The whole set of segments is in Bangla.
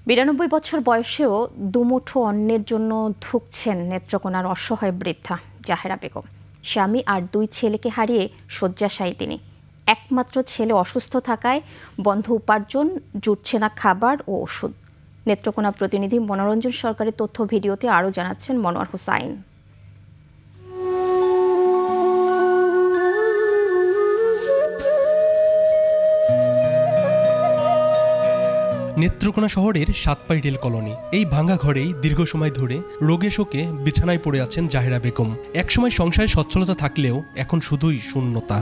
৯২ বছর বয়সেও দুমুঠো অন্নের জন্য ধুঁকছেন নেত্রকোনার অসহায় বৃদ্ধা জাহেরা বেগম। স্বামী আর 2 ছেলেকে হারিয়ে শয্যাশায়ী তিনি। একমাত্র ছেলে অসুস্থ থাকায় বন্ধ উপার্জন, জুটছে না খাবার ও ওষুধ। নেত্রকোনা প্রতিনিধি মনোরঞ্জন সরকারের তথ্য ভিডিওতে আরও জানাচ্ছেন মনোয়ার হোসাইন। নেত্রকোনা শহরের সাতপাই রেল কলোনি। এই ভাঙা ঘরেই দীর্ঘ সময় ধরে রোগে শোকে বিছানায় পড়ে আছেন জাহেরা বেগম। একসময় সংসারে সচ্ছলতা থাকলেও এখন শুধুই শূন্যতা।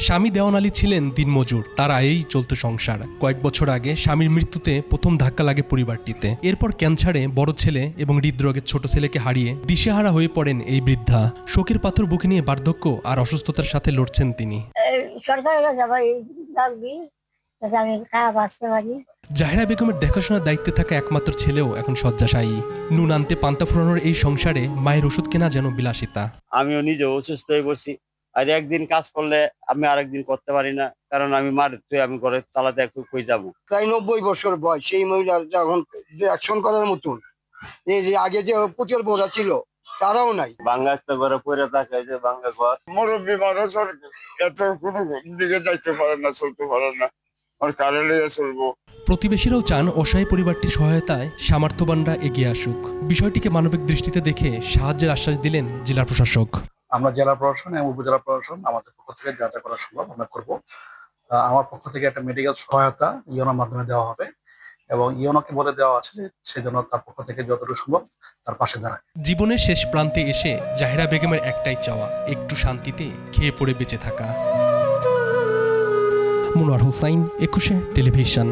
স্বামী দেওয়ান আলী ছিলেন দিনমজুর, তার আয়েই চলত সংসার। কয়েক বছর আগে স্বামীর মৃত্যুতে প্রথম ধাক্কা লাগে পরিবারটিতে। এরপর ক্যান্সারে বড় ছেলে এবং হৃদরোগের ছোট ছেলেকে হারিয়ে দিশেহারা হয়ে পড়েন এই বৃদ্ধা। শোকের পাথর বুকে নিয়ে বার্ধক্য আর অসুস্থতার সাথে লড়ছেন তিনি। জাহেরা বেগমের দেখাশোনার দায়িত্বে থাকা একমাত্র ছেলেও এখন শয্যাশায়ী। নুন আনতে পান্তা ফোরানোর এই সংসারে মায়ের ওষুধ কেনা যেন বিলাসিতা। আমিও নিজে অসুস্থ হয়ে পড়ছি, আর একদিন কাজ করলে আমি আরেকদিন করতে পারি না, কারণ আমি মার আমি ঘরে চালাতে একটু কই যাবো। প্রায় 90 বছর বয়স সেই মহিলার যখন অ্যাকশন করার মতন, এই যে আগে যে প্রচুর বোঝা ছিল তারাও নাই। ভাঙ্গা একটা ঘরে পড়ে থাকে, যে ভাঙ্গা ঘর। মুরব্বী মানুষ এত কোনো দিকে যাইতে পারে না, চলতে পারে না, আর কারেন্ট চলবো। প্রতিবেশীরাও চান অসহায় পরিবারটির সহায়তায় সামর্থ্যবানরা এগিয়ে আসুক। বিষয়টিকে মানবিক দৃষ্টিতে দেখে সাহায্যের আশ্বাস দিলেন জেলা প্রশাসক। আমরা জেলা প্রশাসন এবং উপজেলা প্রশাসন আমাদের পক্ষ থেকে যা যা করা সম্ভব আমরা করবো। আমার পক্ষ থেকে একটা মেডিকেল সহায়তা ইওনোর মাধ্যমে দেওয়া হবে এবং ইওনোকে বলে দেওয়া আছে সেজন্য তার পক্ষ থেকে যতটুকু সম্ভব তার পাশে দাঁড়ায়। জীবনের শেষ প্রান্তে এসে জাহেরা বেগমের একটাই চাওয়া, একটু শান্তিতে খেয়ে পড়ে বেঁচে থাকা। মনোয়ার হোসাইন, 21 টেলিভিশন।